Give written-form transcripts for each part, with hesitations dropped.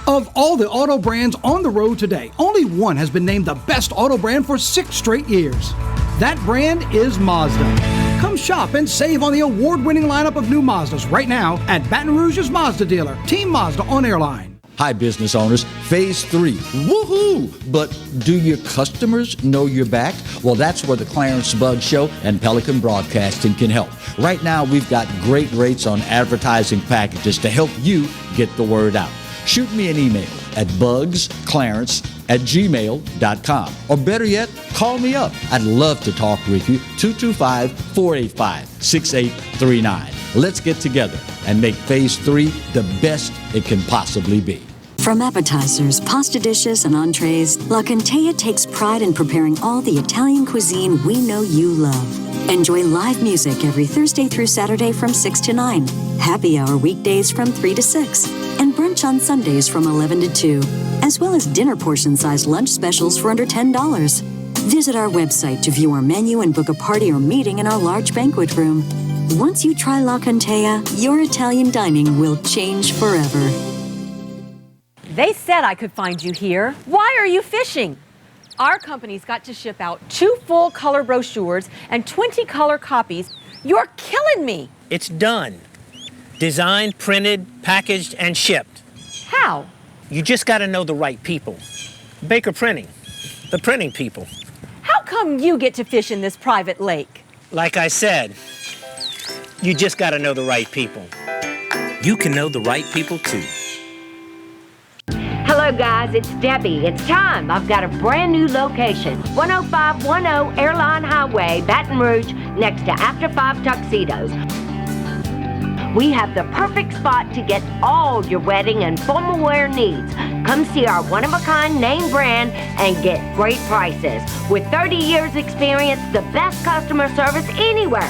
Of all the auto brands on the road today, only one has been named the best auto brand for 6 straight years. That brand is Mazda. Come shop and save on the award-winning lineup of new Mazdas right now at Baton Rouge's Mazda dealer, Team Mazda on Airline. Hi, business owners. Phase 3. Woohoo! But do your customers know you're back? Well, that's where the Clarence Bug Show and Pelican Broadcasting can help. Right now, we've got great rates on advertising packages to help you get the word out. Shoot me an email at bugsclarence@gmail.com. Or better yet, call me up. I'd love to talk with you. 225-485-6839. Let's get together and make Phase 3 the best it can possibly be. From appetizers, pasta dishes, and entrees, La Cantea takes pride in preparing all the Italian cuisine we know you love. Enjoy live music every Thursday through Saturday from 6 to 9, happy hour weekdays from 3 to 6, and brunch on Sundays from 11 to 2, as well as dinner portion-sized lunch specials for under $10. Visit our website to view our menu and book a party or meeting in our large banquet room. Once you try La Cantea, your Italian dining will change forever. They said I could find you here. Why are you fishing? Our company's got to ship out 2 full color brochures and 20 color copies. You're killing me. It's done. Designed, printed, packaged, and shipped. How? You just got to know the right people. Baker Printing, the printing people. How come you get to fish in this private lake? Like I said, you just got to know the right people. You can know the right people too. Hello guys, it's Debbie. It's time. I've got a brand new location. 10510 Airline Highway, Baton Rouge, next to After 5 Tuxedos. We have the perfect spot to get all your wedding and formal wear needs. Come see our one-of-a-kind name brand and get great prices. With 30 years experience, the best customer service anywhere.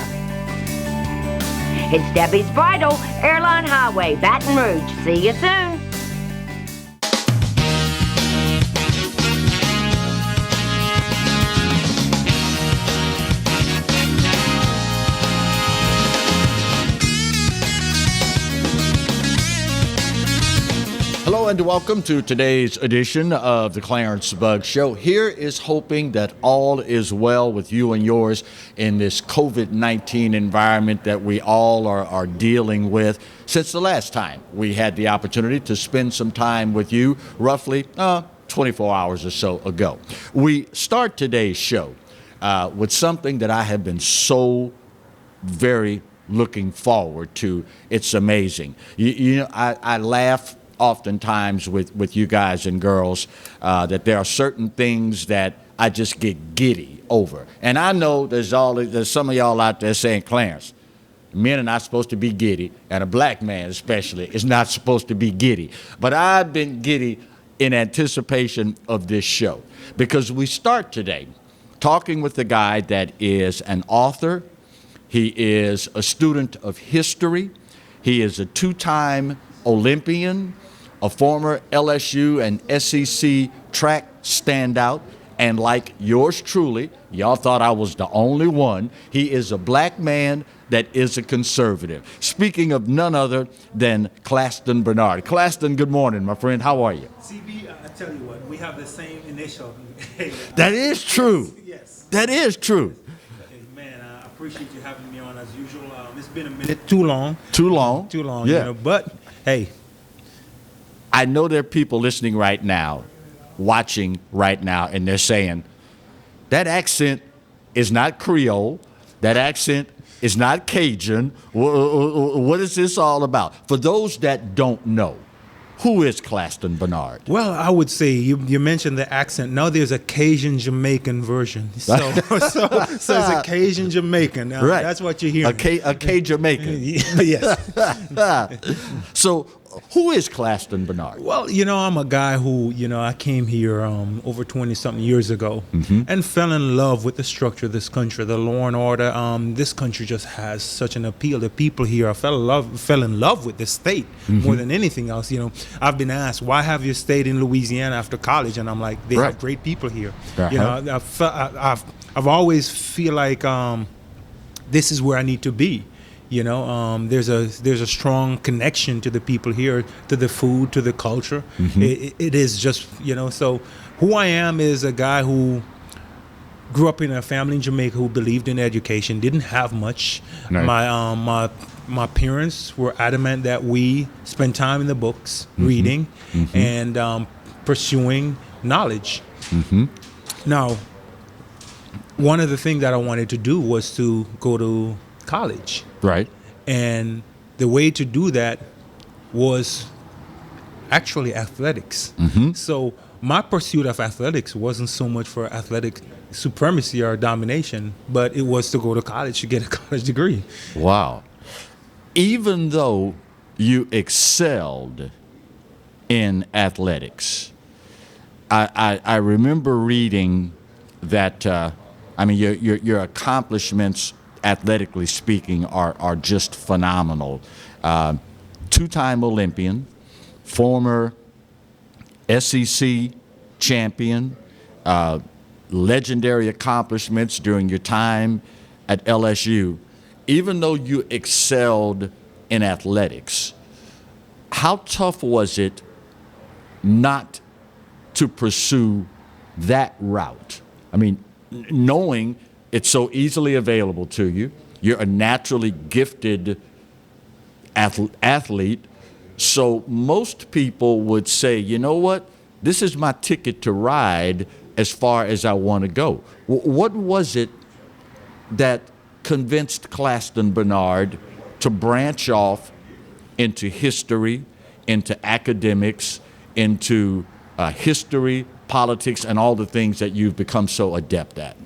It's Debbie's Bridal, Airline Highway, Baton Rouge. See you soon. Hello and welcome to today's edition of the Clarence Bug Show. Here is hoping that all is well with you and yours in this COVID-19 environment that we all are dealing with since the last time we had the opportunity to spend some time with you, roughly 24 hours or so ago. We start today's show with something that I have been so very looking forward to. It's amazing. You know, I laugh oftentimes with you guys and girls that there are certain things that I just get giddy over. And I know there's some of y'all out there saying, Clarence, men are not supposed to be giddy, and a black man especially is not supposed to be giddy. But I've been giddy in anticipation of this show because we start today talking with a guy that is an author. He is a student of history. He is a 2-time Olympian, a former LSU and SEC track standout, and like yours truly, y'all thought I was the only one, he is a black man that is a conservative. Speaking of none other than Claston Benard. Claston, good morning, my friend. How are you? CB, I tell you what, we have the same initial. That is true. Yes. That is true. Hey, man, I appreciate you having me on as usual. It's been a minute. Too long. Too long. Too long, yeah. You know, but, hey. I know there are people listening right now, watching right now, and they're saying, that accent is not Creole. That accent is not Cajun. What is this all about? For those that don't know, who is Claston Benard? Well, I would say you mentioned the accent. Now there's a Cajun Jamaican version. So it's a Cajun Jamaican. Right. That's what you're hearing. A Jamaican. Yes. So Who is Claston Benard? Well, I'm a guy who, I came here over 20-something years ago and fell in love with the structure of this country, the law and order. This country just has such an appeal. The people here, I fell in love with the state more than anything else. I've been asked, why have you stayed in Louisiana after college? And I'm like, they have great people here. I've always feel like this is where I need to be. There's a strong connection to the people here, to the food, to the culture. It is just, so who I am is a guy who grew up in a family in Jamaica who believed in education, didn't have much. Right. My parents were adamant that we spend time in the books, reading, and pursuing knowledge. Now, one of the things that I wanted to do was to go to college. Right. And the way to do that was actually athletics. So my pursuit of athletics wasn't so much for athletic supremacy or domination, but it was to go to college to get a college degree. Wow. Even though you excelled in athletics, I remember reading that, your accomplishments athletically speaking, are just phenomenal. Two-time Olympian, former SEC champion, legendary accomplishments during your time at LSU. Even though you excelled in athletics, how tough was it not to pursue that route? I mean, knowing it's so easily available to you. You're a naturally gifted athlete. So most people would say, you know what? This is my ticket to ride as far as I want to go. What was it that convinced Claston Benard to branch off into history, into academics, into history, politics, and all the things that you've become so adept at?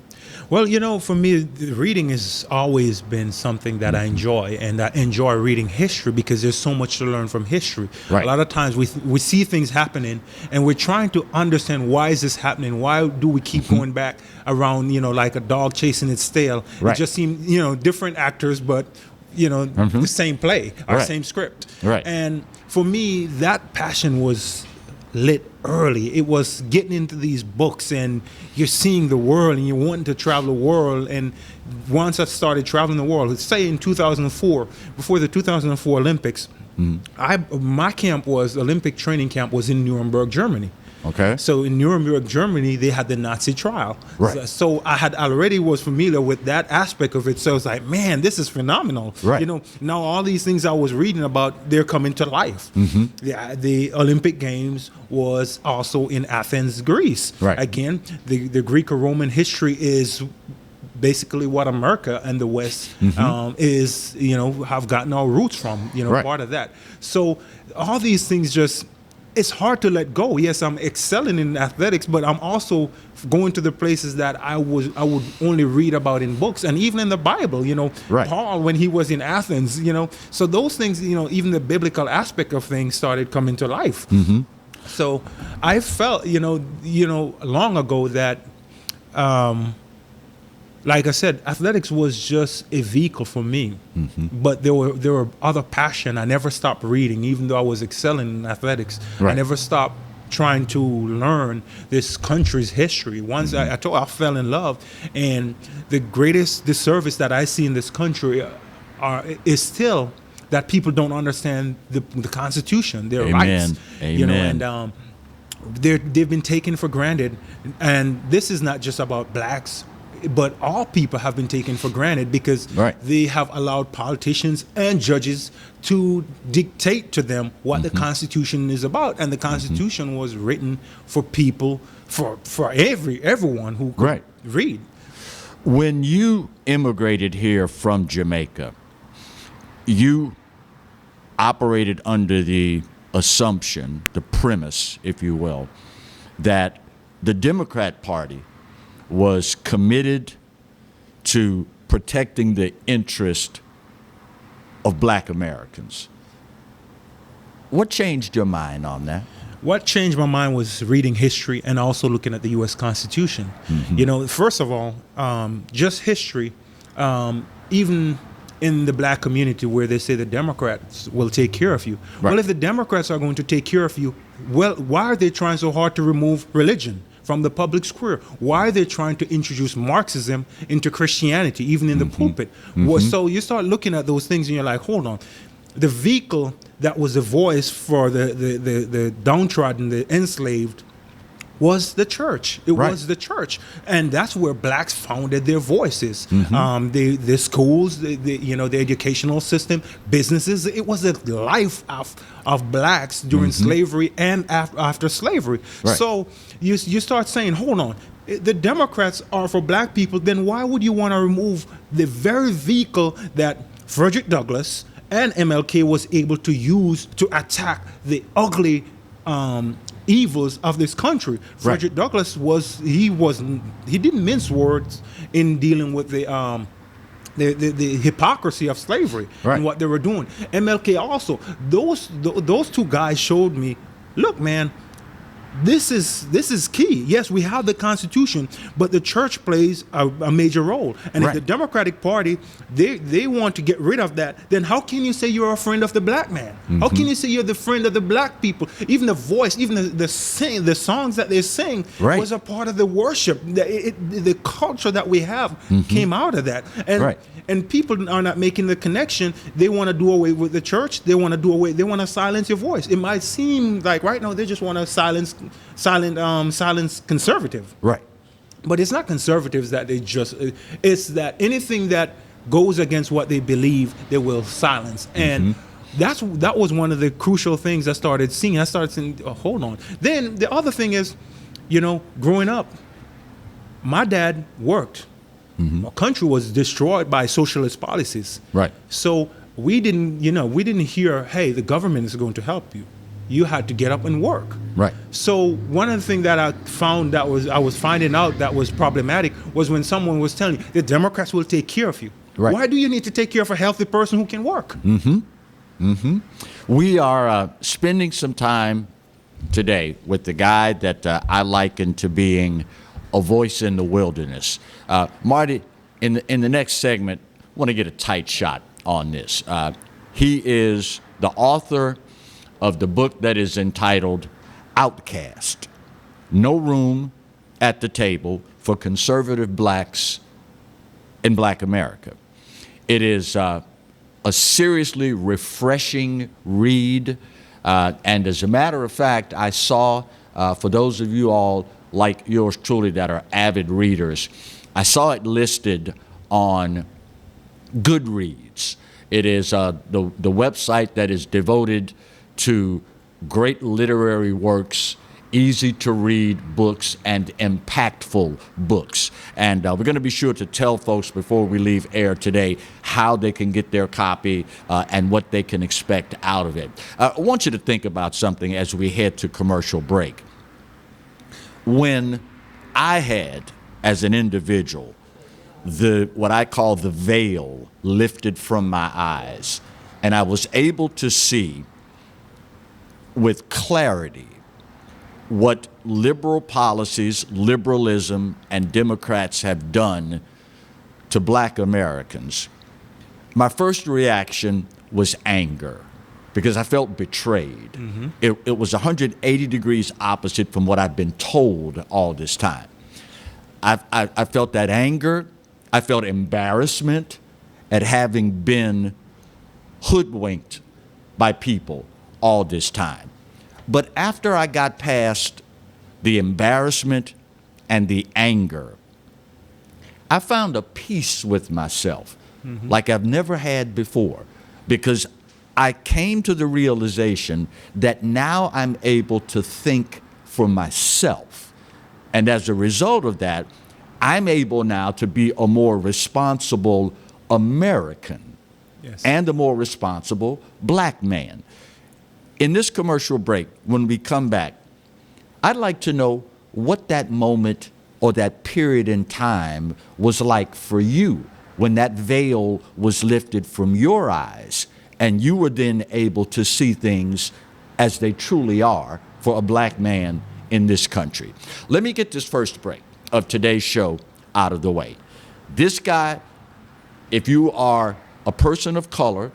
Well, for me, reading has always been something that I enjoy, and I enjoy reading history because there's so much to learn from history. Right. A lot of times we see things happening, and we're trying to understand why is this happening? Why do we keep going back around, like a dog chasing its tail? Right. It just seems, different actors, but the same play, or same script. Right. And for me, that passion was lit early. It was getting into these books, and you're seeing the world, and you're wanting to travel the world. And once I started traveling the world, let's say in 2004, before the 2004 Olympics, my Olympic training camp was in Nuremberg, Germany. Okay. So in Nuremberg, Germany, they had the Nazi trial. Right. So I had already was familiar with that aspect of it. So I was like, man, this is phenomenal. Right. Now all these things I was reading about, they're coming to life. The Olympic Games was also in Athens, Greece. Right. Again, the Greco-Roman history is basically what America and the West is, have gotten our roots from, part of that. So all these things just, it's hard to let go. Yes, I'm excelling in athletics, but I'm also going to the places that I would only read about in books and even in the Bible. Right. Paul, when he was in Athens, so those things, even the biblical aspect of things started coming to life. So I felt, long ago that, like I said, athletics was just a vehicle for me. But there were other passion. I never stopped reading, even though I was excelling in athletics. Right. I never stopped trying to learn this country's history. Once I fell in love, and the greatest disservice that I see in this country is still that people don't understand the Constitution, their rights. Amen. And they've been taken for granted. And this is not just about blacks, but all people have been taken for granted because they have allowed politicians and judges to dictate to them what the Constitution is about. And the Constitution was written for people, for everyone who could read. When you immigrated here from Jamaica, you operated under the assumption, the premise, if you will, that the Democrat Party was committed to protecting the interest of Black Americans. What changed your mind on that? What changed my mind was reading history and also looking at the U.S. Constitution. You know, first of all, just history, even in the black community where they say the Democrats will take care of you. Right. Well, if the Democrats are going to take care of you, well, why are they trying so hard to remove religion from the public square? Why are they trying to introduce Marxism into Christianity, even in the pulpit? Well, so you start looking at those things and you're like, hold on. The vehicle that was the voice for the downtrodden, the enslaved, was the church. It was the church, and that's where blacks founded their voices. The schools, the educational system, businesses. It was the life of blacks during slavery and after slavery. Right. So you start saying, hold on. The Democrats are for black people. Then why would you want to remove the very vehicle that Frederick Douglass and MLK was able to use to attack the ugly evils of this country? Frederick Douglass he didn't mince words in dealing with the hypocrisy of slavery and what they were doing. MLK also, those two guys showed me, look, man, this is key. Yes, we have the Constitution, but the church plays a major role. And if the Democratic Party, they want to get rid of that, then how can you say you're a friend of the black man? How can you say you're the friend of the black people? Even the voice, even the songs that they sing was a part of the worship. The culture that we have came out of that. And people are not making the connection. They want to do away with the church. They want to silence your voice. It might seem like right now they just want to silence conservative. Right. But it's not conservatives that it's that anything that goes against what they believe, they will silence. And that was one of the crucial things I started seeing. I started saying, oh, hold on. Then the other thing is, growing up, my dad worked. Our country was destroyed by socialist policies. Right. So we didn't hear, hey, the government is going to help you. You had to get up and work. Right. So one of the things that I found I was finding out that was problematic was when someone was telling you the Democrats will take care of you. Right. Why do you need to take care of a healthy person who can work? We are spending some time today with the guy that I liken to being a voice in the wilderness. Marty, in the next segment, I want to get a tight shot on this. He is the author of the book that is entitled Outcast: No Room at the Table for Conservative Blacks in Black America. It is a seriously refreshing read. And as a matter of fact, I saw, for those of you all like yours truly that are avid readers, I saw it listed on Goodreads. It is the website that is devoted to great literary works, easy to read books, and impactful books. And we're going to be sure to tell folks before we leave air today how they can get their copy and what they can expect out of it. I want you to think about something as we head to commercial break. When I had, as an individual, what I call the veil lifted from my eyes, and I was able to see with clarity what liberal policies, liberalism, and Democrats have done to Black Americans, my first reaction was anger, because I felt betrayed. It was 180 degrees opposite from what I've been told all this time. I felt that anger. I felt embarrassment at having been hoodwinked by people all this time. But after I got past the embarrassment and the anger, I found a peace with myself like I've never had before, because I came to the realization that now I'm able to think for myself. And as a result of that, I'm able now to be a more responsible American and a more responsible Black man. In this commercial break, when we come back, I'd like to know what that moment or that period in time was like for you when that veil was lifted from your eyes and you were then able to see things as they truly are for a black man in this country. Let me get this first break of today's show out of the way. This guy, if you are a person of color,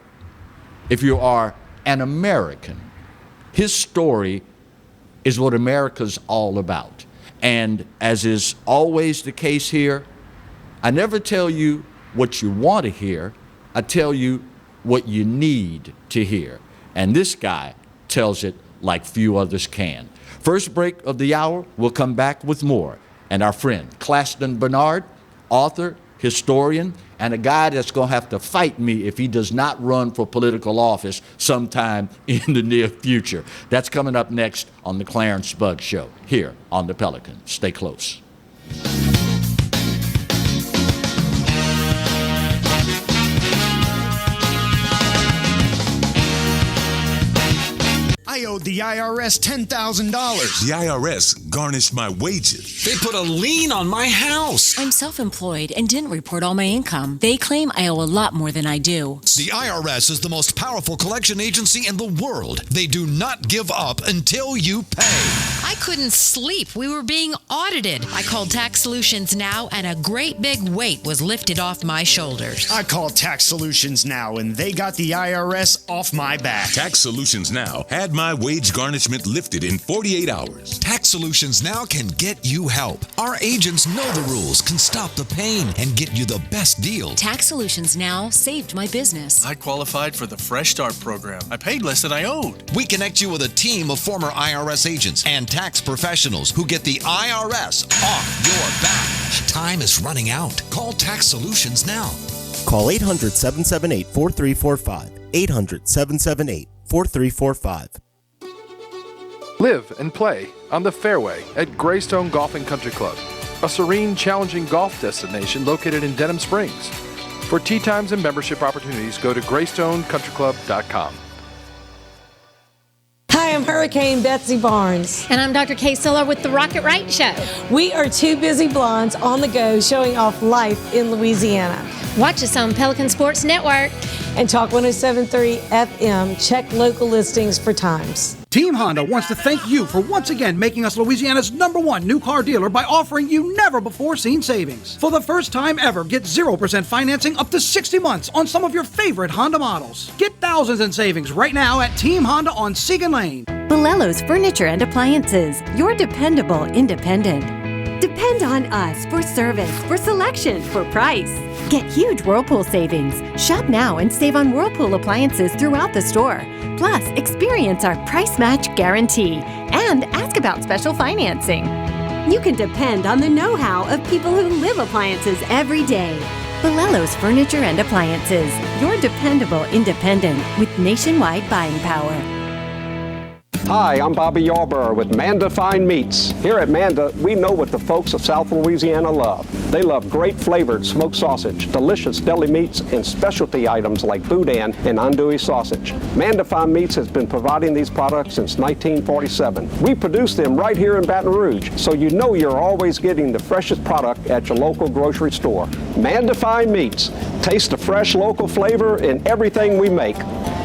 if you are an American, his story is what America's all about. And as is always the case here, I never tell you what you want to hear. I tell you what you need to hear. And this guy tells it like few others can. First break of the hour, we'll come back with more. And our friend, Claston Benard, author, historian, and a guy that's going to have to fight me if he does not run for political office sometime in the near future. That's coming up next on the Clarence Bugg Show, here on the Pelican. Stay close. I owed the IRS $10,000. The IRS garnished my wages. They put a lien on my house. I'm self-employed and didn't report all my income. They claim I owe a lot more than I do. The IRS is the most powerful collection agency in the world. They do not give up until you pay. I couldn't sleep. We were being audited. I called Tax Solutions Now, and a great big weight was lifted off my shoulders. I called Tax Solutions Now, and they got the IRS off my back. Tax Solutions Now had my wage garnishment lifted in 48 hours. Tax Solutions Now can get you help. Our agents know the rules, can stop the pain, and get you the best deal. Tax Solutions Now saved my business. I qualified for the Fresh Start program. I paid less than I owed. We connect you with a team of former IRS agents and tax professionals who get the IRS off your back. Time is running out. Call Tax Solutions now. Call 800-778-4345. 800-778-4345. Live and play on the fairway at Greystone Golfing Country Club, a serene, challenging golf destination located in Denham Springs. For tee times and membership opportunities, go to GreystoneCountryClub.com. Hi, I'm Hurricane Betsy Barnes. And I'm Dr. Kay Siller with The Rocket Right Show. We are two busy blondes on the go showing off life in Louisiana. Watch us on Pelican Sports Network. And Talk 107.3 FM. Check local listings for times. Team Honda wants to thank you for once again making us Louisiana's #1 new car dealer by offering you never-before-seen savings. For the first time ever, get 0% financing up to 60 months on some of your favorite Honda models. Get thousands in savings right now at Team Honda on Segan Lane. Bolello's Furniture and Appliances, your dependable independent. Depend on us for service, for selection, for price. Get huge Whirlpool savings. Shop now and save on Whirlpool appliances throughout the store. Plus, experience our price match guarantee and ask about special financing. You can depend on the know-how of people who live appliances every day. Bolello's Furniture and Appliances, your dependable independent with nationwide buying power. Hi, I'm Bobby Yarborough with Manda Fine Meats. Here at Manda, we know what the folks of South Louisiana love. They love great flavored smoked sausage, delicious deli meats, and specialty items like boudin and andouille sausage. Manda Fine Meats has been providing these products since 1947. We produce them right here in Baton Rouge, so you know you're always getting the freshest product at your local grocery store. Manda Fine Meats. Taste the fresh local flavor in everything we make.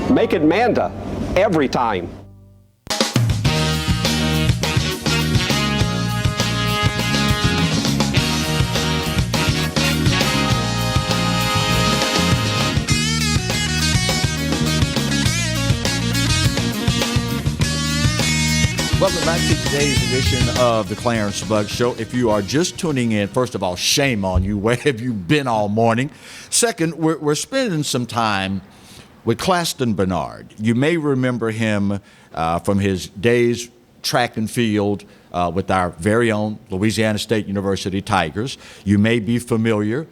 Make it Manda every time. Welcome back to today's edition of the Clarence Bugg Show. If you are just tuning in, first of all, shame on you. Where have you been all morning? Second, we're spending some time with Claston Benard. You may remember him from his days track and field with our very own Louisiana State University Tigers. You may be familiar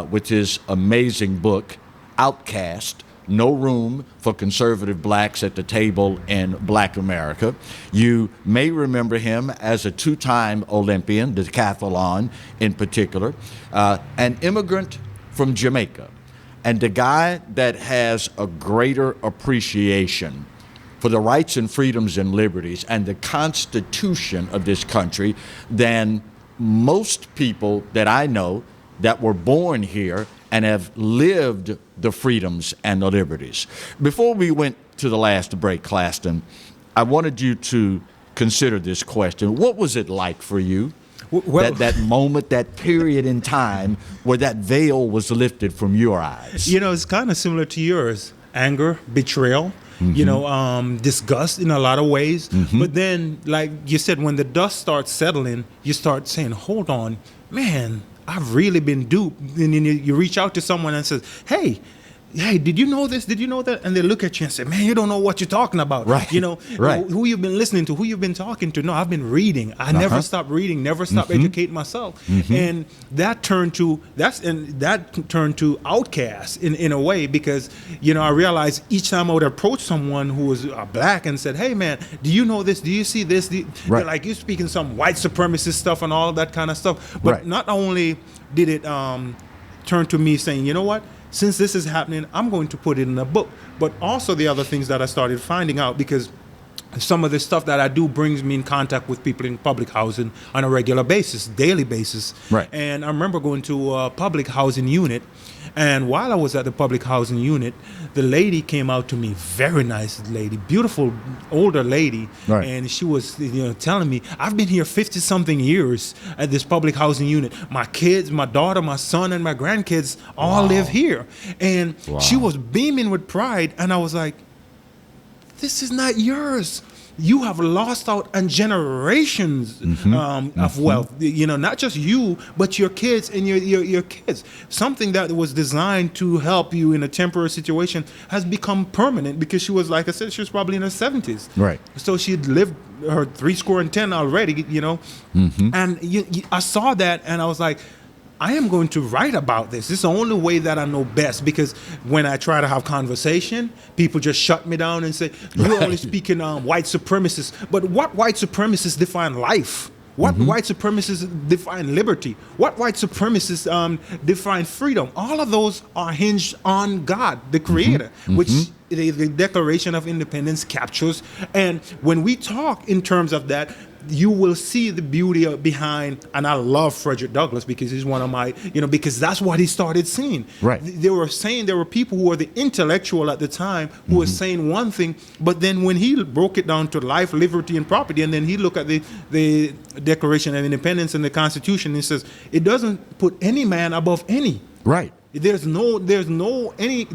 with his amazing book, Outcast: No Room for Conservative Blacks at the Table in Black America. You may remember him as a two-time Olympian, decathlon in particular, an immigrant from Jamaica, and the guy that has a greater appreciation for the rights and freedoms and liberties and the Constitution of this country than most people that I know that were born here and have lived the freedoms and the liberties. Before we went to the last break, Claston, I wanted you to consider this question. What was it like for you? That moment, that period in time where that veil was lifted from your eyes? It's kind of similar to yours. Anger, betrayal, disgust in a lot of ways. But then, like you said, when the dust starts settling, you start saying, hold on, man, I've really been duped. And then you reach out to someone and says, hey, did you know this? Did you know that? And they look at you and say, man, you don't know what you're talking about. Right. Right. Who you've been listening to, who you've been talking to. No, I've been reading. I never stopped reading, never stopped educating myself. And that turned to outcast in a way, because, I realized each time I would approach someone who was black and said, hey, man, do you know this? Do you see this? They're like, you're speaking some white supremacist stuff and all of that kind of stuff. But not only did it turn to me saying, you know what? Since this is happening, I'm going to put it in a book. But also the other things that I started finding out, because some of the stuff that I do brings me in contact with people in public housing on a regular basis, daily basis. Right. And I remember going to a public housing unit, and while I was at the public housing unit, the lady came out to me, very nice lady, beautiful older lady. Right. And she was telling me, I've been here 50-something years at this public housing unit. My kids, my daughter, my son, and my grandkids all live here. And she was beaming with pride, and I was like, this is not yours. You have lost out on generations of wealth. Not just you, but your kids and your kids. Something that was designed to help you in a temporary situation has become permanent, because she was, like I said, she was probably in her 70s. Right. So she'd lived her 70 already, And I saw that, and I was like, I am going to write about this. This is the only way that I know best, because when I try to have conversation, people just shut me down and say, you're only speaking white supremacists. But what white supremacists define life? What white supremacists define liberty? What white supremacists define freedom? All of those are hinged on God, the Creator, which the Declaration of Independence captures. And when we talk in terms of that, you will see the beauty behind, and I love Frederick Douglass, because he's one of my, because that's what he started seeing. Right. They were saying, there were people who were the intellectual at the time who were saying one thing, but then when he broke it down to life, liberty, and property, and then he looked at the Declaration of Independence and the Constitution, and he says, it doesn't put any man above any. Right. There's no any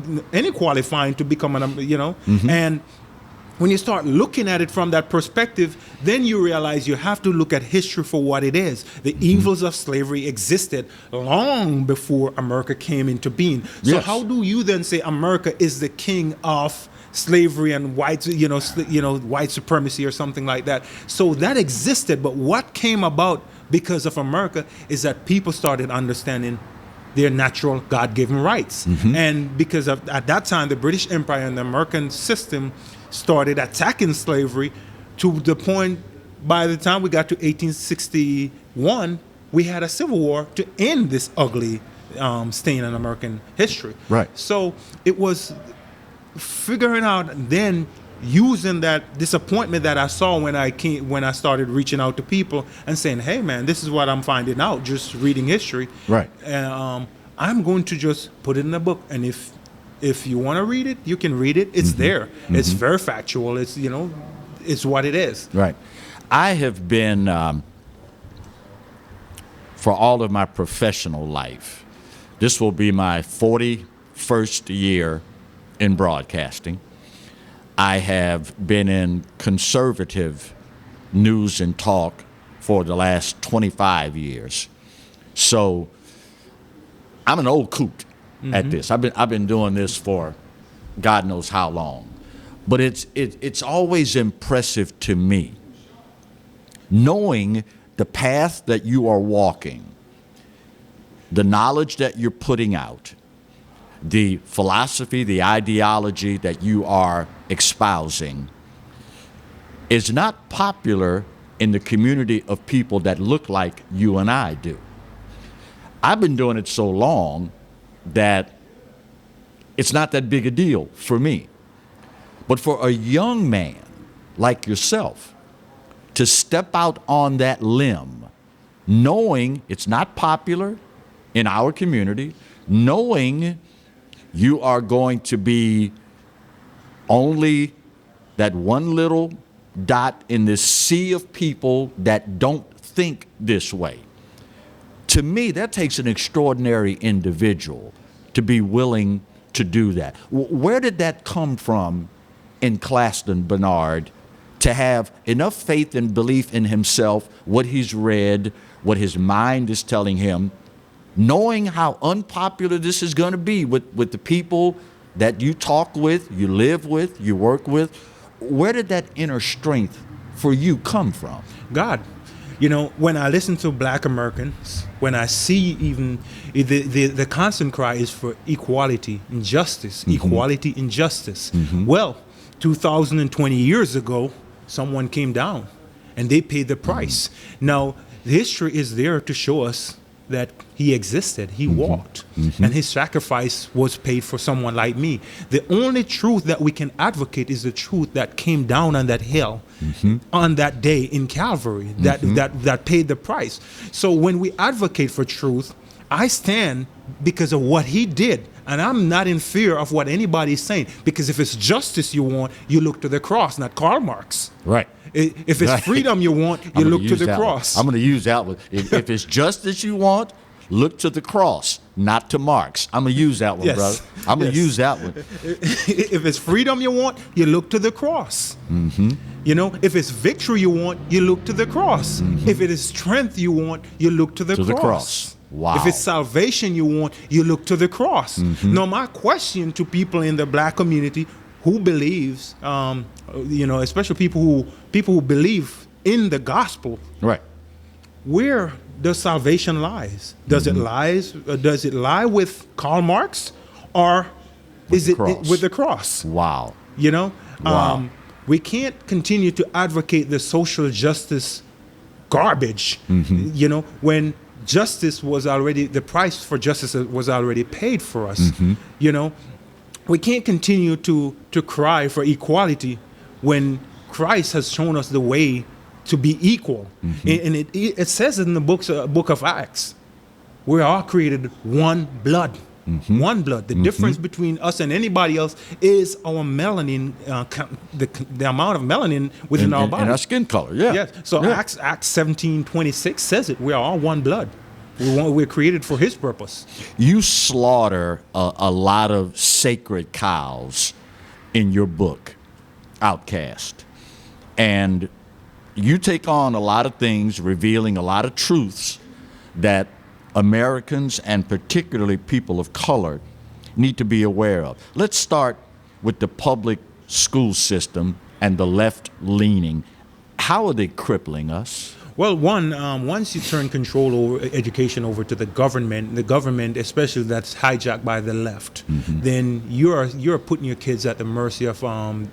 qualifying to become and when you start looking at it from that perspective, then you realize you have to look at history for what it is. The evils of slavery existed long before America came into being. So how do you then say America is the king of slavery and white supremacy or something like that? So that existed, but what came about because of America is that people started understanding their natural God-given rights. And because of, at that time, the British Empire and the American system started attacking slavery to the point, by the time we got to 1861, we had a civil war to end this ugly stain in American history. Right. So it was figuring out, then using that disappointment that I saw when I started reaching out to people and saying, hey man, this is what I'm finding out just reading history. Right. I'm going to just put it in a book, and if you want to read it, you can read it. It's there. It's very factual. It's it's what it is. Right. I have been for all of my professional life, this will be my 41st year in broadcasting. I have been in conservative news and talk for the last 25 years. So I'm an old coot at this. I've been doing this for God knows how long. But it's always impressive to me knowing the path that you are walking, the knowledge that you're putting out, the philosophy, the ideology that you are espousing is not popular in the community of people that look like you and I do. I've been doing it so long that it's not that big a deal for me. But for a young man like yourself to step out on that limb, knowing it's not popular in our community, knowing you are going to be only that one little dot in this sea of people that don't think this way. To me, that takes an extraordinary individual to be willing to do that. Where did that come from in Claston, Benard, to have enough faith and belief in himself, what he's read, what his mind is telling him, knowing how unpopular this is going to be with the people that you talk with, you live with, you work with? Where did that inner strength for you come from? God. You know, when I listen to Black Americans, when I see even the constant cry is for equality and justice, equality and justice. Well, 2020 years ago, someone came down and they paid the price. Now, history is there to show us that he existed, he walked, and his sacrifice was paid for someone like me. The only truth that we can advocate is the truth that came down on that hill on that day in Calvary, that paid the price. So when we advocate for truth, I stand because of what he did. And I'm not in fear of what anybody's saying, because if it's justice you want, you look to the cross, not Karl Marx. Right. If it's freedom you want, you look to the cross. I'm going to use that one. If it's justice you want, look to the cross, not to Marx. I'm going to use that one, brother. I'm going to use that one. If it's freedom you want, you look to the cross. You know, if it's victory you want, you look to the cross. If it is strength you want, you look to the cross. Wow. If it's salvation you want, you look to the cross. Now, my question to people in the Black community who believes, you know, especially people who believe in the gospel, right? Where does salvation lies? Does it lie with Karl Marx, or is it with the cross? Wow. You know, we can't continue to advocate the social justice garbage. You know, when justice was already, the price for justice was already paid for us. You know, we can't continue to cry for equality when Christ has shown us the way to be equal. And it says in the book of Acts, we are created one blood. One blood. The difference between us and anybody else is our melanin, the amount of melanin within our body. And our skin color, yeah. So Acts 17:26 says it. We are all one blood. We're created for his purpose. You slaughter a lot of sacred cows in your book, Outcast. And you take on a lot of things, revealing a lot of truths that Americans and particularly people of color need to be aware of. Let's start with the public school system and the left-leaning. How are they crippling us? Well, once you turn control over education over to the government, especially that's hijacked by the left, then you're putting your kids at the mercy of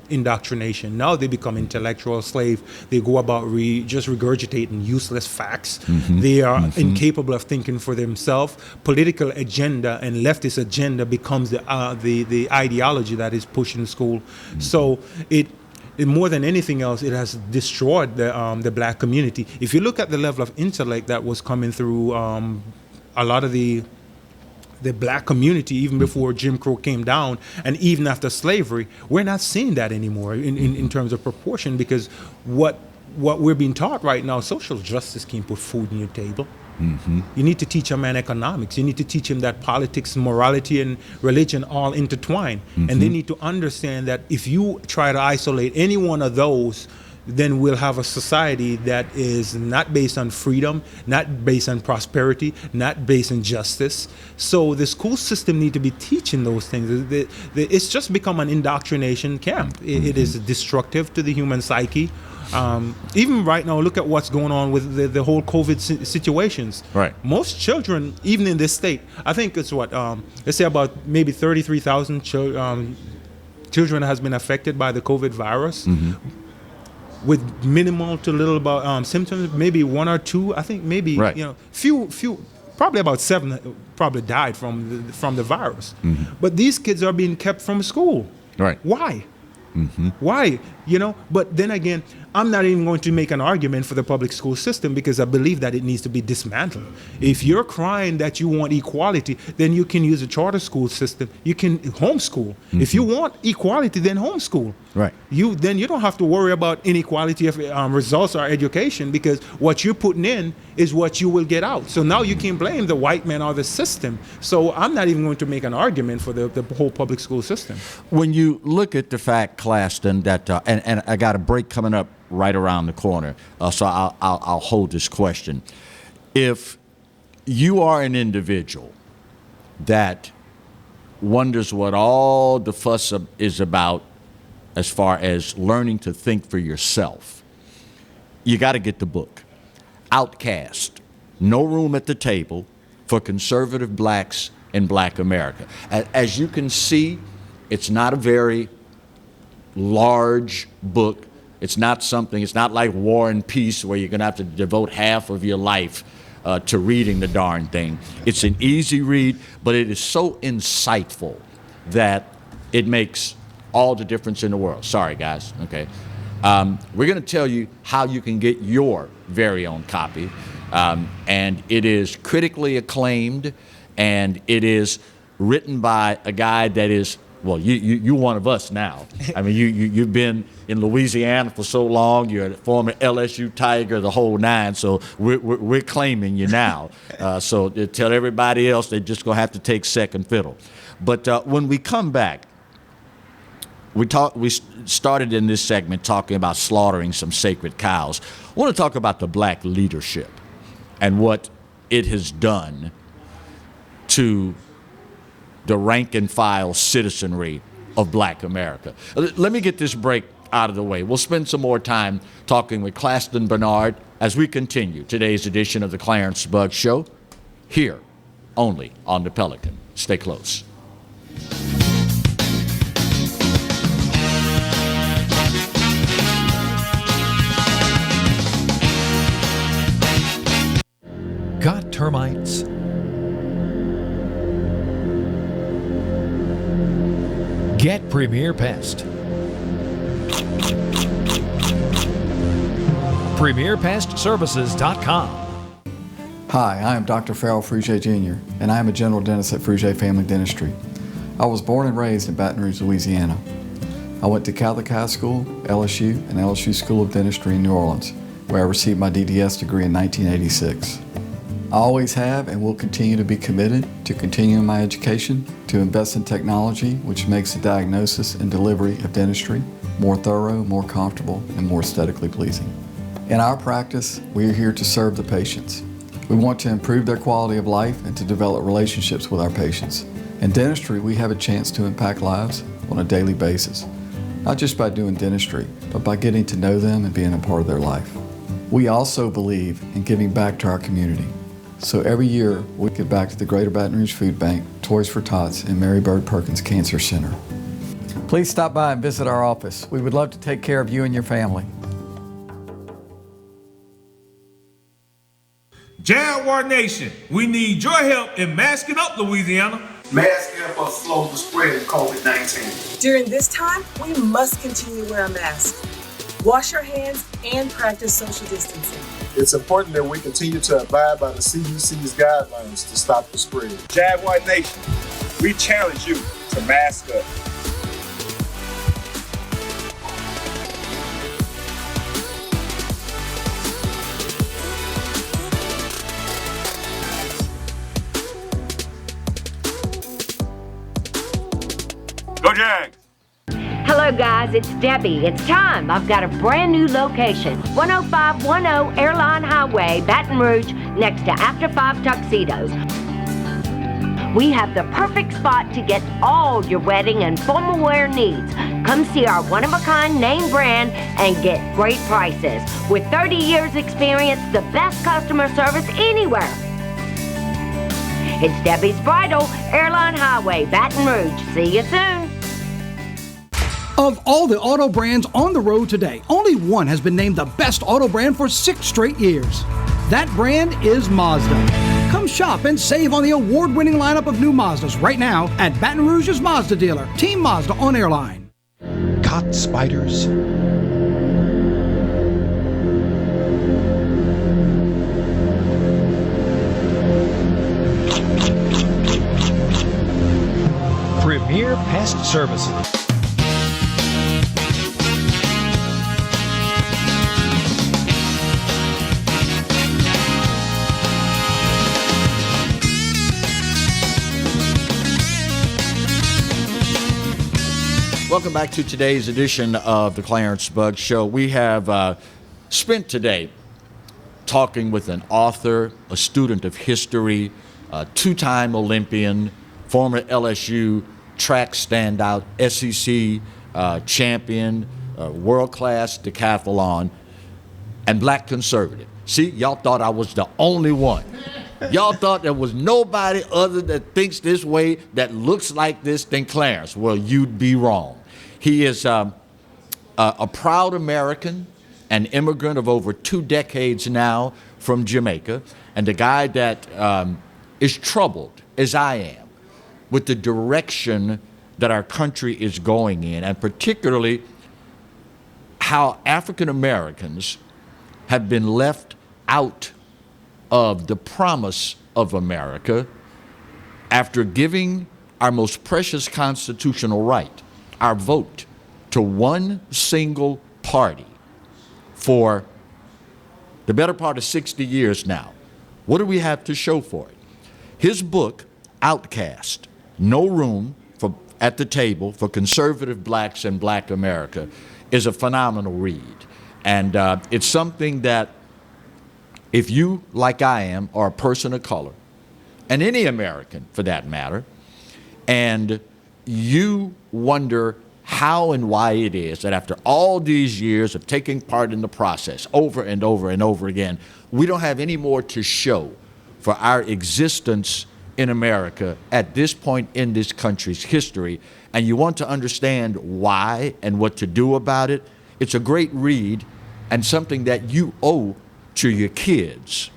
indoctrination. Now they become intellectual slaves. They go about just regurgitating useless facts. They are incapable of thinking for themselves. Political agenda and leftist agenda becomes the ideology that is pushed in school. So more than anything else, it has destroyed the Black community. If you look at the level of intellect that was coming through a lot of the Black community, even before Jim Crow came down, and even after slavery, we're not seeing that anymore in terms of proportion, because what we're being taught right now, social justice can't put food on your table. You need to teach a man economics. You need to teach him that politics, morality, and religion all intertwine. And they need to understand that if you try to isolate any one of those, then we'll have a society that is not based on freedom, not based on prosperity, not based on justice. So the school system need to be teaching those things. It's just become an indoctrination camp. It is destructive to the human psyche. Even right now, look at what's going on with the whole COVID situations. Right. Most children, even in this state, I think it's let's say about maybe 33,000 children has been affected by the COVID virus. With minimal to little about symptoms, maybe one or two. I think maybe few, probably about 7 probably died from the virus. But these kids are being kept from school. Right. Why? Why? But then again, I'm not even going to make an argument for the public school system because I believe that it needs to be dismantled. If you're crying that you want equality, then you can use a charter school system. You can homeschool. Mm-hmm. If you want equality, then homeschool. Right. Then you don't have to worry about inequality of results or education, because what you're putting in is what you will get out. So now you can blame the white man or the system. So I'm not even going to make an argument for the whole public school system. When you look at the fact, Claston, that and I got a break coming up right around the corner, so I'll hold this question. If you are an individual that wonders what all the fuss is about as far as learning to think for yourself, you got to get the book. Outcast, No Room at the Table for Conservative Blacks in Black America. As you can see, it's not a very large book. It's not like War and Peace where you're going to have to devote half of your life to reading the darn thing. It's an easy read, but it is so insightful that it makes all the difference in the world. Sorry, guys. Okay. We're going to tell you how you can get your very own copy. And it is critically acclaimed, and it is written by a guy that is, well, you're one of us now. I mean, you've been in Louisiana for so long. You're a former LSU Tiger, the whole nine. So we're claiming you now. So tell everybody else they're just going to have to take second fiddle. But when we come back, we started in this segment talking about slaughtering some sacred cows. I want to talk about the black leadership and what it has done to the rank and file citizenry of Black America. Let me get this break out of the way. We'll spend some more time talking with Claston Benard as we continue today's edition of the Clarence Bugg Show, here only on the Pelican. Stay close. Got termites? Get Premier Pest. PremierPestServices.com. Hi, I am Dr. Farrell Frugier Jr., and I am a general dentist at Frugier Family Dentistry. I was born and raised in Baton Rouge, Louisiana. I went to Catholic High School, LSU, and LSU School of Dentistry in New Orleans, where I received my DDS degree in 1986. I always have and will continue to be committed to continuing my education, to invest in technology which makes the diagnosis and delivery of dentistry more thorough, more comfortable, and more aesthetically pleasing. In our practice, we are here to serve the patients. We want to improve their quality of life and to develop relationships with our patients. In dentistry, we have a chance to impact lives on a daily basis, not just by doing dentistry, but by getting to know them and being a part of their life. We also believe in giving back to our community. So every year, we give back to the Greater Baton Rouge Food Bank, Toys for Tots, and Mary Bird Perkins Cancer Center. Please stop by and visit our office. We would love to take care of you and your family. Jaguar Nation, we need your help in masking up Louisiana. Masks help us slow the spread of COVID-19. During this time, we must continue to wear a mask, wash our hands, and practice social distancing. It's important that we continue to abide by the CDC's guidelines to stop the spread. Jaguar Nation, we challenge you to mask up. Go Jags! Hello guys, it's Debbie. It's time. I've got a brand new location. 10510 Airline Highway, Baton Rouge, next to After 5 Tuxedos. We have the perfect spot to get all your wedding and formal wear needs. Come see our one-of-a-kind name brand and get great prices. With 30 years experience, the best customer service anywhere. It's Debbie's Bridal, Airline Highway, Baton Rouge. See you soon. Of all the auto brands on the road today, only one has been named the best auto brand for 6 straight years. That brand is Mazda. Come shop and save on the award-winning lineup of new Mazdas right now at Baton Rouge's Mazda dealer, Team Mazda on Airline. Caught spiders? Advanced Services. Welcome back to today's edition of the Clarence Bugg Show. We have spent today talking with an author, a student of history, a two-time Olympian, former LSU track standout, SEC champion, world-class decathlon, and black conservative. See, y'all thought I was the only one. Y'all thought there was nobody other that thinks this way, that looks like this, than Clarence. Well, you'd be wrong. He is a proud American, an immigrant of over 2 decades now from Jamaica, and a guy that is troubled, as I am, with the direction that our country is going in, and particularly how African Americans have been left out of the promise of America after giving our most precious constitutional right, our vote, to one single party for the better part of 60 years now. What do we have to show for it? His book, Outcast, No Room at the Table for Conservative Blacks in Black America, is a phenomenal read. And it's something that, if you, like I am, are a person of color, and any American for that matter, and you wonder how and why it is that after all these years of taking part in the process over and over and over again, we don't have any more to show for our existence in America at this point in this country's history, and you want to understand why and what to do about it, it's a great read and something that you owe to your kids.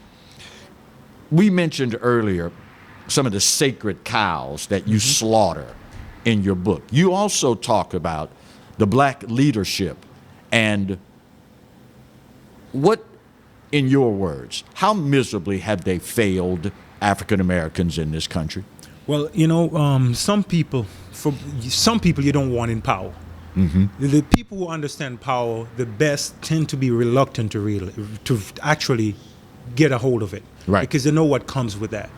We mentioned earlier some of the sacred cows that you slaughter in your book. You also talk about the black leadership and what, in your words, how miserably have they failed African Americans in this country? Well, some people you don't want in power. The people who understand power the best tend to be reluctant to actually get a hold of it, right? Because they know what comes with that.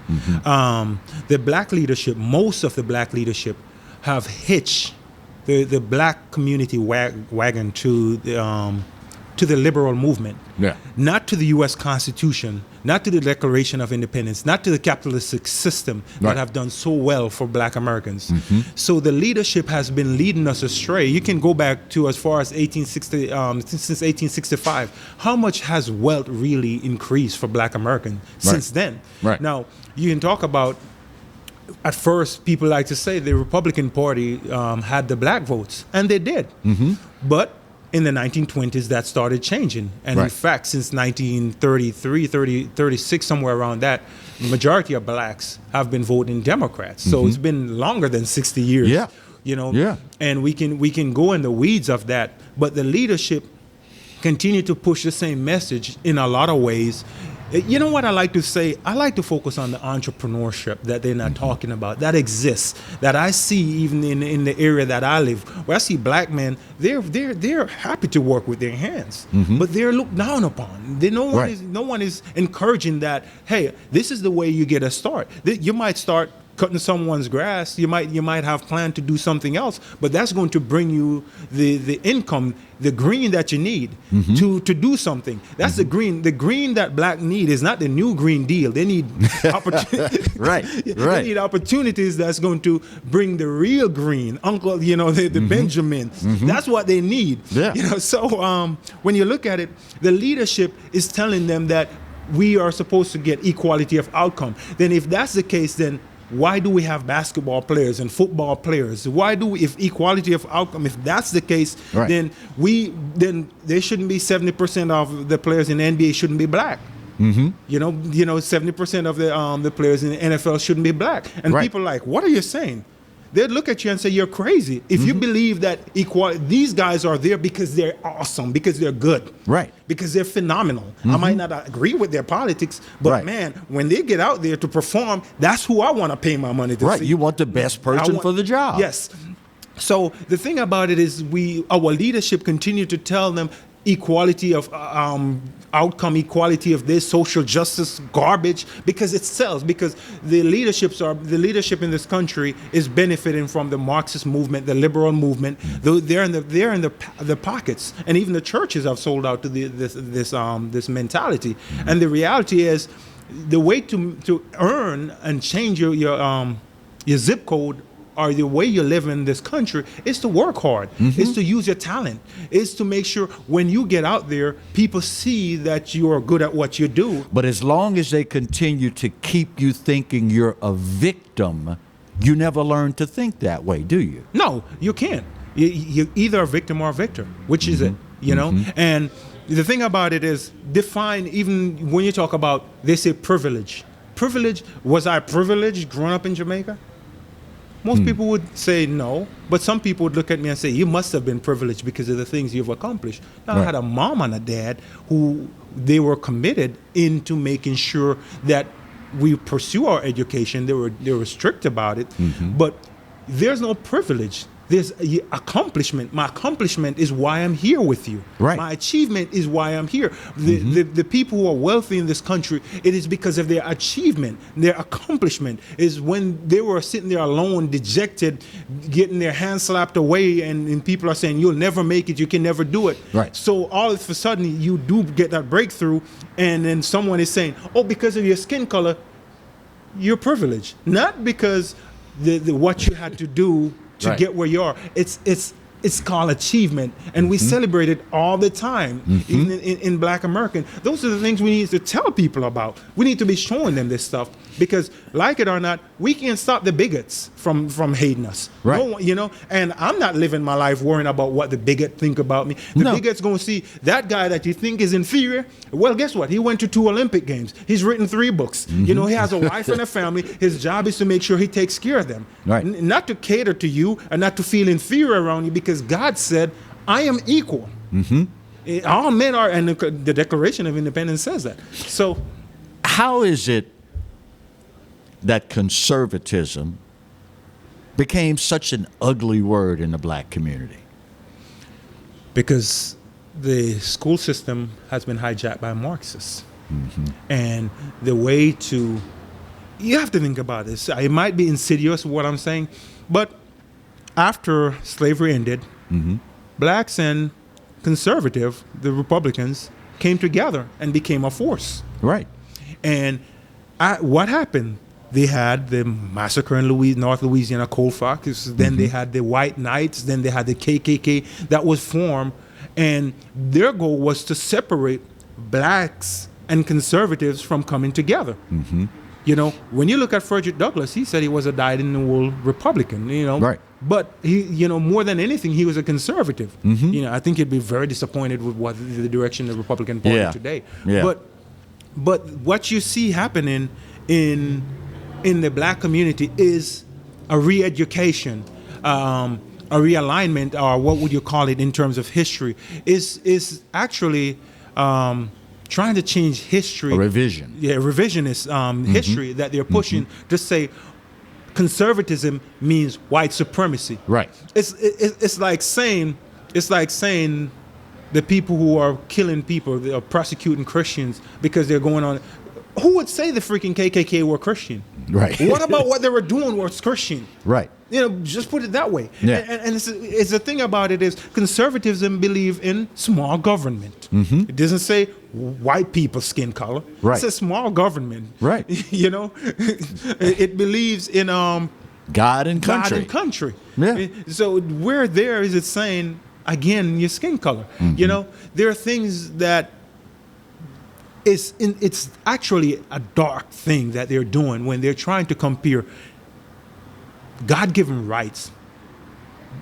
The black leadership, most of the black leadership, have hitched the black community wagon to the liberal movement, not to the U.S. Constitution, not to the Declaration of Independence, not to the capitalistic system that have done so well for black Americans. So the leadership has been leading us astray. You can go back to as far as 1860, since 1865. How much has wealth really increased for black Americans since then? Now, you can talk about, at first, people like to say the Republican Party had the black votes, and they did. But in the 1920s, that started changing. And in fact, since 1933, 36, somewhere around that, the majority of blacks have been voting Democrats. So it's been longer than 60 years. And we can go in the weeds of that. But the leadership continue to push the same message in a lot of ways. You know what I like to say? I like to focus on the entrepreneurship that they're not talking about, that exists, that I see even in the area that I live, where I see black men, they're happy to work with their hands, but they're looked down upon. No one is encouraging that, hey, this is the way you get a start. You might start cutting someone's grass, you might have planned to do something else, but that's going to bring you the income, the green that you need to do something. That's the green. The green that black need is not the new Green Deal. They need opportunities. They need opportunities that's going to bring the real green, the Benjamin. That's what they need. So when you look at it, the leadership is telling them that we are supposed to get equality of outcome. Then if that's the case, then why do we have basketball players and football players? Why do we, if equality of outcome, if that's the case, then there shouldn't be 70% of the players in the NBA shouldn't be black. 70% of the players in the NFL shouldn't be black. And people are like, what are you saying? They'd look at you and say, you're crazy. If you believe that these guys are there because they're awesome, because they're good, because they're phenomenal. I might not agree with their politics, but man, when they get out there to perform, that's who I want to pay my money to see. You want the best person for the job. Yes. So the thing about it is our leadership continue to tell them equality of outcome, equality of this, social justice garbage, because it sells, because the leadership in this country is benefiting from the Marxist movement, the liberal movement. They're in the pockets, and even the churches have sold out to this mentality. And the reality is, the way to earn and change your zip code, or the way you live in this country, is to work hard, is to use your talent, is to make sure when you get out there, people see that you are good at what you do. But as long as they continue to keep you thinking you're a victim, you never learn to think that way, do you? No, you can't. You're either a victim or a victor. Which is it? You know? And the thing about it is, define, even when you talk about, they say privilege. Privilege, was I privileged growing up in Jamaica? Most people would say no, but some people would look at me and say, you must have been privileged because of the things you've accomplished. Now, I had a mom and a dad who they were committed into making sure that we pursue our education. They were strict about it, but there's no privilege. There's accomplishment. My accomplishment is why I'm here with you. Right. My achievement is why I'm here. The people who are wealthy in this country, it is because of their achievement, their accomplishment. Is when they were sitting there alone, dejected, getting their hands slapped away, and people are saying, you'll never make it, you can never do it. Right. So all of a sudden, you do get that breakthrough, and then someone is saying, oh, because of your skin color, you're privileged. Not because what you had to do to get where you are. It's called achievement, and we celebrate it all the time, even in Black American. Those are the things we need to tell people about. We need to be showing them this stuff, because, like it or not, we can't stop the bigots from hating us. Right. No one, you know, and I'm not living my life worrying about what the bigot think about me. The bigot's going to see that guy that you think is inferior. Well, guess what? He went to 2 Olympic Games. He's written 3 books. You know, he has a wife and a family. His job is to make sure he takes care of them. Right. Not to cater to you and not to feel inferior around you, because God said, I am equal. All men are, and the Declaration of Independence says that. So how is it that conservatism became such an ugly word in the Black community? Because the school system has been hijacked by Marxists. And the way you have to think about this. It might be insidious what I'm saying, but after slavery ended, Blacks and conservative, the Republicans, came together and became a force. Right. And what happened? They had the massacre in North Louisiana, Colfax. Then they had the White Knights. Then they had the KKK that was formed. And their goal was to separate Blacks and conservatives from coming together. You know, when you look at Frederick Douglass, he said he was a dyed-in-the-wool Republican, you know. Right. But he, you know, more than anything, he was a conservative. You know, I think he'd be very disappointed with what the direction of the Republican Party today. But what you see happening in the Black community is a re-education, a realignment, or what would you call it in terms of history, is actually trying to change history. A revision. Yeah, revisionist history that they're pushing to say conservatism means white supremacy. Right. It's like saying the people who are killing people, they are prosecuting Christians because they're going on. Who would say the freaking KKK were Christian? Right. What about what they were doing was Christian? Right. You know, just put it that way. Yeah. And it's the thing about it is conservatism believe in small government. It doesn't say white people's skin color. Right. It says small government. Right. You know, it believes in God and country. God and country. Yeah. So where there is it saying again your skin color? You know, there are things that it's actually a dark thing that they're doing when they're trying to compare God-given rights,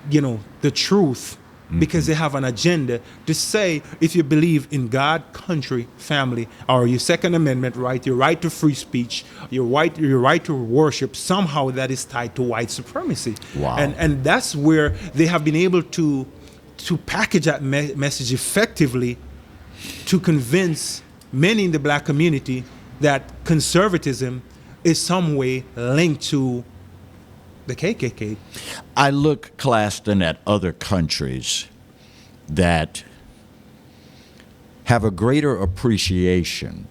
you know, the truth, because they have an agenda to say if you believe in God, country, family, or your Second Amendment right, your right to free speech, your right to worship, somehow that is tied to white supremacy. Wow. And that's where they have been able to package that message effectively to convince many in the Black community that conservatism is some way linked to the KKK. I look, Claston, at other countries that have a greater appreciation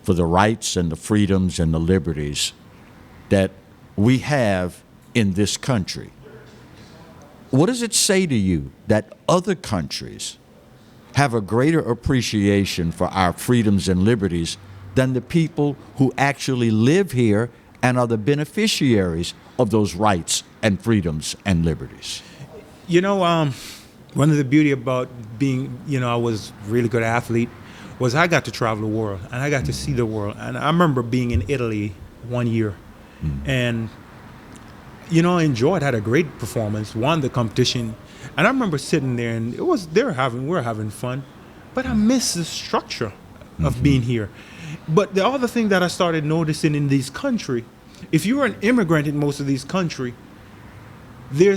for the rights and the freedoms and the liberties that we have in this country. What does it say to you that other countries have a greater appreciation for our freedoms and liberties than the people who actually live here and are the beneficiaries of those rights and freedoms and liberties? You know, one of the beauty about being, I was a really good athlete, was I got to travel the world, and I got to see the world. And I remember being in Italy one year, and, I enjoyed, had a great performance, won the competition. And I remember sitting there, and we were having fun, but I missed the structure of being here. But the other thing that I started noticing in this country, if you're an immigrant in most of these countries, there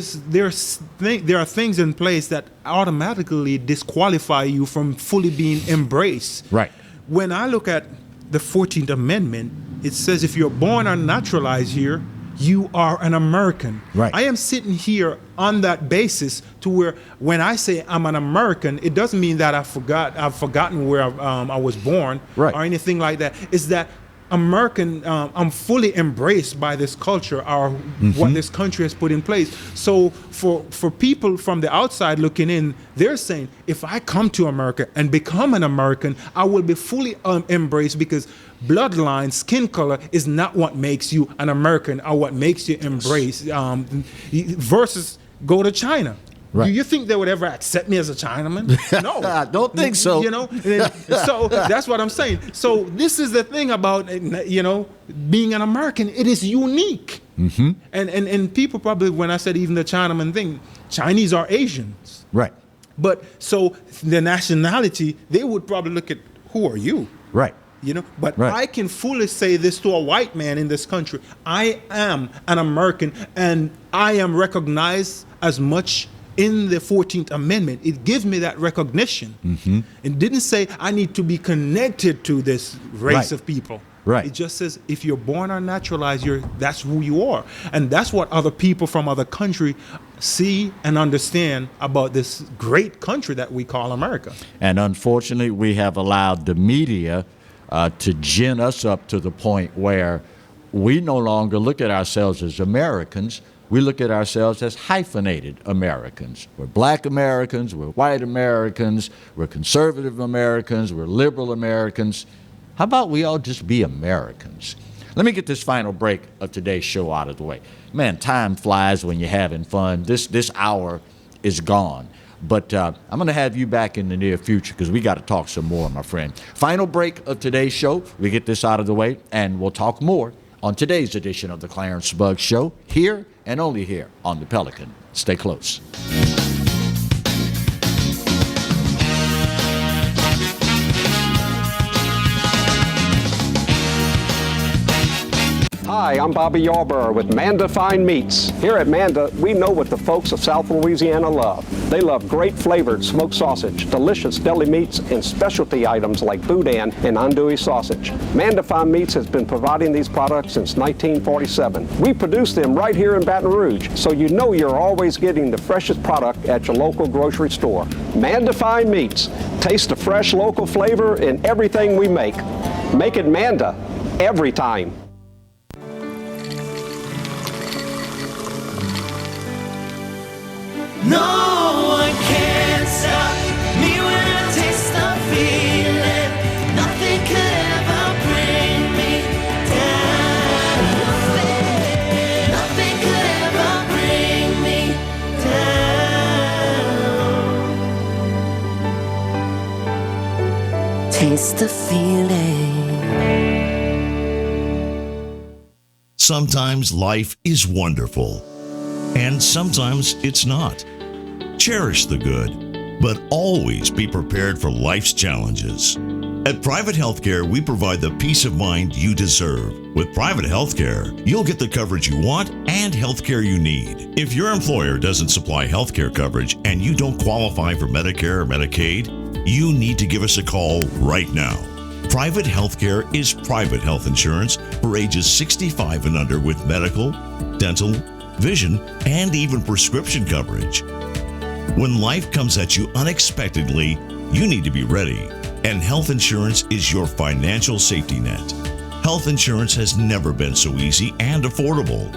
are things in place that automatically disqualify you from fully being embraced. Right. When I look at the 14th Amendment, it says if you're born or naturalized here, you are an American. Right. I am sitting here on that basis to where when I say I'm an American, it doesn't mean that I've forgotten where I was born, right, or anything like that. It's that American, I'm fully embraced by this culture or what this country has put in place. So for people from the outside looking in, they're saying, if I come to America and become an American, I will be fully embraced, because bloodline, skin color is not what makes you an American or what makes you embrace, versus go to China. Right. Do you think they would ever accept me as a Chinaman? No. I don't think so. So that's what I'm saying. So this is the thing about, being an American. It is unique. And people probably, when I said even the Chinaman thing, Chinese are Asians. Right. But so the nationality, they would probably look at, who are you? Right. But I can fully say this to a white man in this country. I am an American, and I am recognized as much in the 14th Amendment. It gives me that recognition. It didn't say I need to be connected to this race of people. Right. It just says if you're born or naturalized, that's who you are. And that's what other people from other countries see and understand about this great country that we call America. And unfortunately, we have allowed the media to gin us up to the point where we no longer look at ourselves as Americans. We look at ourselves as hyphenated Americans. We're black Americans, we're white Americans, we're conservative Americans, we're liberal Americans. How about we all just be Americans? Let me get this final break of today's show out of the way. Man, time flies when you're having fun. This hour is gone. But I'm going to have you back in the near future, because we got to talk some more, my friend. Final break of today's show. We get this out of the way, and we'll talk more on today's edition of the Clarence Buggs Show, here and only here on the Pelican. Stay close. Hi, I'm Bobby Yarborough with Manda Fine Meats. Here at Manda, we know what the folks of South Louisiana love. They love great flavored smoked sausage, delicious deli meats, and specialty items like boudin and andouille sausage. Manda Fine Meats has been providing these products since 1947. We produce them right here in Baton Rouge, so you know you're always getting the freshest product at your local grocery store. Manda Fine Meats. Taste the fresh local flavor in everything we make. Make it Manda every time. No one can stop me when I taste the feeling. Nothing could ever bring me down. Nothing could ever bring me down. Taste the feeling. Sometimes life is wonderful, and sometimes it's not. Cherish the good, but always be prepared for life's challenges. At Private Healthcare, we provide the peace of mind you deserve. With Private Healthcare, you'll get the coverage you want and healthcare you need. If your employer doesn't supply healthcare coverage and you don't qualify for Medicare or Medicaid, you need to give us a call right now. Private Healthcare is private health insurance for ages 65 and under with medical, dental, vision, and even prescription coverage. When life comes at you unexpectedly, you need to be ready, and health insurance is your financial safety net. Health insurance has never been so easy and affordable.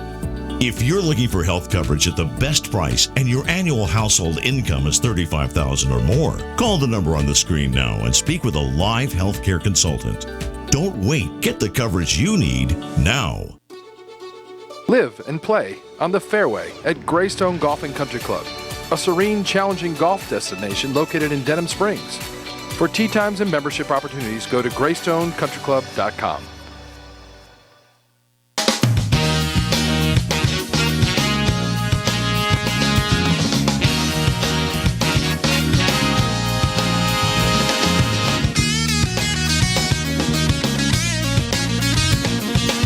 If you're looking for health coverage at the best price and your annual household income is $35,000 or more, call the number on the screen now and speak with a live healthcare consultant. Don't wait. Get the coverage you need now. Live and play on the fairway at Greystone Golf and Country Club, a serene, challenging golf destination located in Denham Springs. For tee times and membership opportunities, go to GreystonecountryClub.com.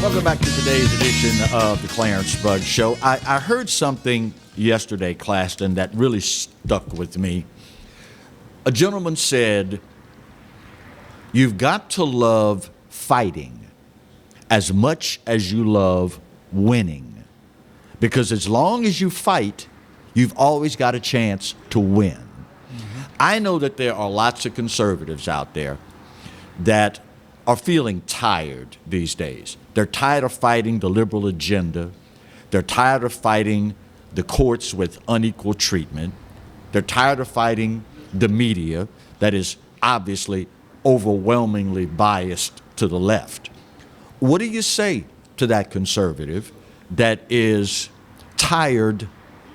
Welcome back to today's edition of the Clarence Bugg Show. I heard something yesterday, Claston, that really stuck with me. A gentleman said, you've got to love fighting as much as you love winning. Because as long as you fight, you've always got a chance to win. Mm-hmm. I know that there are lots of conservatives out there that are feeling tired these days. They're tired of fighting the liberal agenda. They're tired of fighting the courts with unequal treatment. They're tired of fighting the media that is obviously overwhelmingly biased to the left. What do you say to that conservative that is tired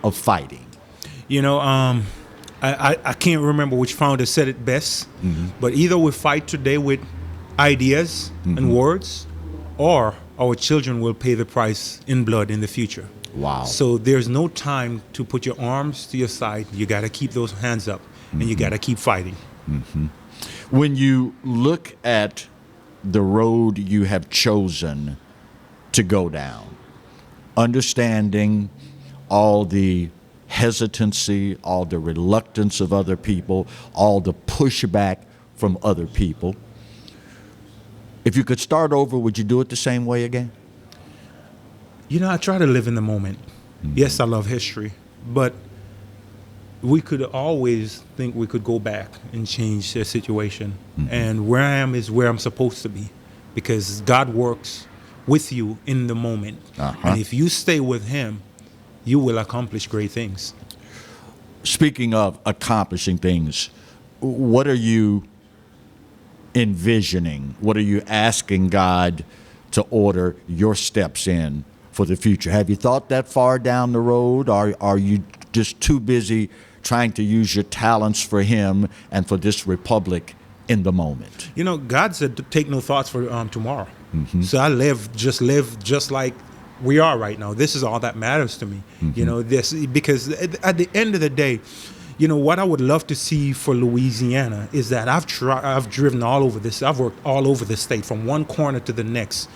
of fighting? You know, I can't remember which founder said it best, but either we fight today with ideas and words, or our children will pay the price in blood in the future. Wow. So there's no time to put your arms to your side. You got to keep those hands up, and you got to keep fighting. When you look at the road you have chosen to go down, understanding all the hesitancy, all the reluctance of other people, all the pushback from other people, if you could start over, would you do it the same way again? You know, I try to live in the moment. Yes, I love history, but we could always think we could go back and change the situation. And where I am is where I'm supposed to be, because God works with you in the moment. And if you stay with Him, you will accomplish great things. Speaking of accomplishing things, what are you envisioning? What are you asking God to order your steps in for the future? Have you thought that far down the road? Are you just too busy trying to use your talents for Him and for this republic in the moment? You know, God said to take no thoughts for tomorrow. So I live just like we are right now. This is all that matters to me. You know, this, because at the end of the day, you know, what I would love to see for Louisiana is that I've driven all over this. I've worked all over the state from one corner to the next.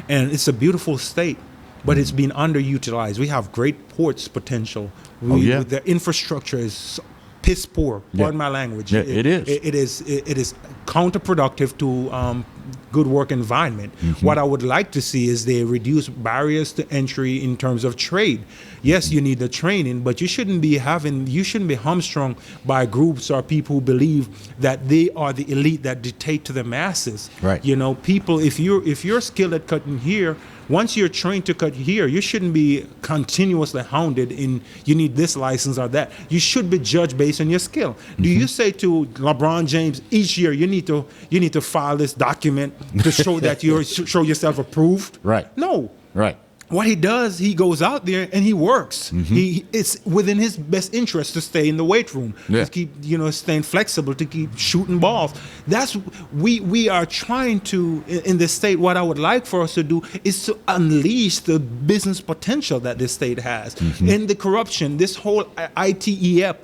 And it's a beautiful state, but it's been underutilized. We have great ports potential. The infrastructure is piss poor, pardon my language. It is. It is counterproductive to good work environment. What I would like to see is they reduce barriers to entry in terms of trade. Yes, you need the training, but you shouldn't be hamstrung by groups or people who believe that they are the elite that dictate to the masses. Right. You know, people, if you're skilled at cutting here, once you're trained to cut here, you shouldn't be continuously hounded in you need this license or that. You should be judged based on your skill. Do you say to LeBron James each year you need to file this document to show that you show yourself approved? Right. No. Right. What he does, he goes out there and he works. It's within his best interest to stay in the weight room, to keep, staying flexible, to keep shooting balls. That's we are trying to in this state. What I would like for us to do is to unleash the business potential that this state has. And the corruption, this whole ITEF,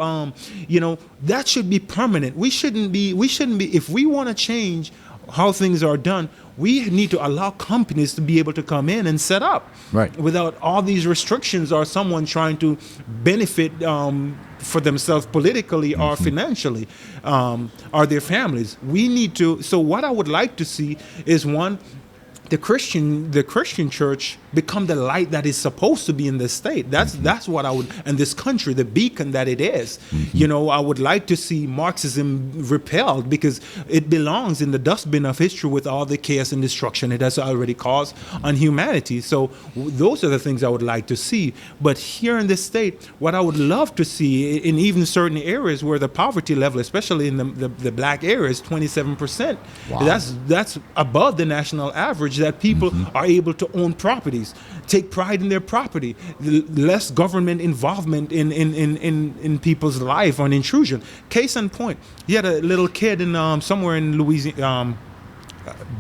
that should be permanent. We shouldn't be. If we want to change how things are done, we need to allow companies to be able to come in and set up without all these restrictions or someone trying to benefit for themselves politically or financially or their families. We need to. So what I would like to see is, one, the Christian church become the light that is supposed to be in this state. That's what I would, and this country, the beacon that it is. I would like to see Marxism repelled, because it belongs in the dustbin of history with all the chaos and destruction it has already caused on humanity. So those are the things I would like to see. But here in this state, what I would love to see in even certain areas where the poverty level, especially in the black areas, 27%. Wow. That's above the national average, that people are able to own properties, take pride in their property, less government involvement in people's life on intrusion. Case in point, you had a little kid in somewhere in Louisiana,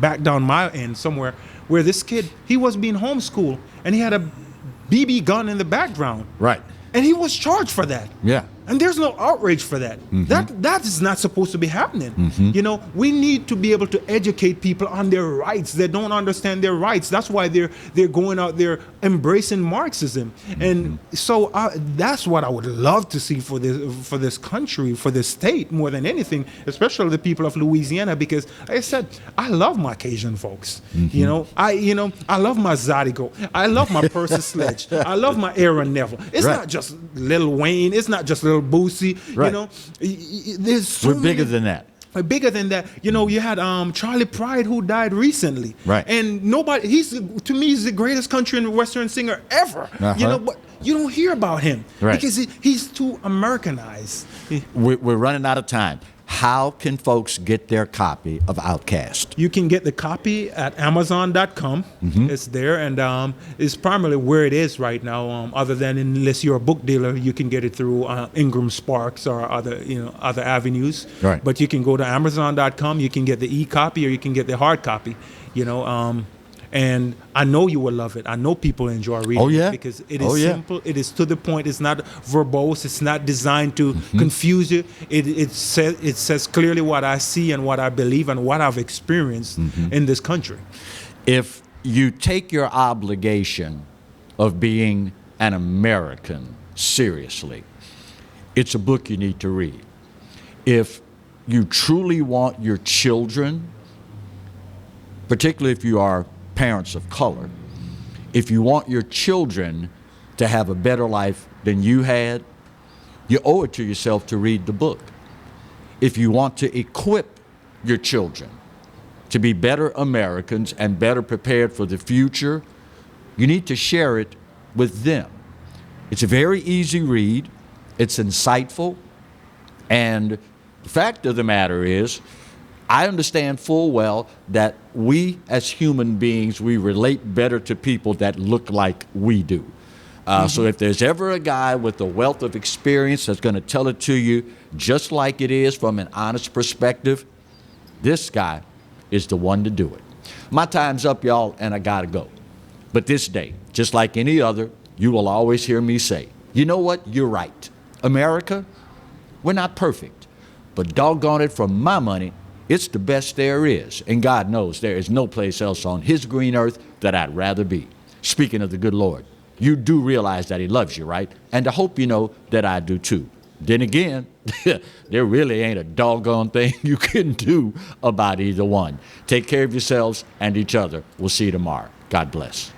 back down my end somewhere, where this kid, he was being homeschooled, and he had a BB gun in the background. Right. And he was charged for that. Yeah. And there's no outrage for that. That is not supposed to be happening. We need to be able to educate people on their rights. They don't understand their rights. That's why they're going out there embracing Marxism. And so that's what I would love to see for this country, for this state, more than anything, especially the people of Louisiana, because like I said, I love my Cajun folks. I love my Zydeco. I love my Percy Sledge. I love my Aaron Neville. It's not just Lil Wayne. It's not just Lil Boosie. Right. There's so We're bigger than that. Bigger than that. You had Charlie Pride, who died recently. Right. And nobody, to me, he's the greatest country and Western singer ever. But you don't hear about him. Right. Because he's too Americanized. We're running out of time. How can folks get their copy of Outcast? You can get the copy at Amazon.com. It's there, and it's primarily where it is right now. Other than, unless you're a book dealer, you can get it through Ingram Sparks or other avenues. Right. But you can go to Amazon.com. You can get the e-copy, or you can get the hard copy. And I know you will love it. I know people enjoy reading it, because it is simple. It is to the point. It's not verbose. It's not designed to confuse you. It says clearly what I see and what I believe and what I've experienced in this country. If you take your obligation of being an American seriously, it's a book you need to read. If you truly want your children, particularly if you are parents of color, if you want your children to have a better life than you had, you owe it to yourself to read the book. If you want to equip your children to be better Americans and better prepared for the future, you need to share it with them. It's a very easy read. It's insightful. And the fact of the matter is, I understand full well that we as human beings, we relate better to people that look like we do. So if there's ever a guy with a wealth of experience that's going to tell it to you just like it is from an honest perspective, this guy is the one to do it. My time's up, y'all, and I got to go. But this day, just like any other, you will always hear me say, you know what? You're right. America, we're not perfect. But doggone it, for my money, it's the best there is, and God knows there is no place else on his green earth that I'd rather be. Speaking of the good Lord, you do realize that he loves you, right? And I hope you know that I do too. Then again, there really ain't a doggone thing you can do about either one. Take care of yourselves and each other. We'll see you tomorrow. God bless.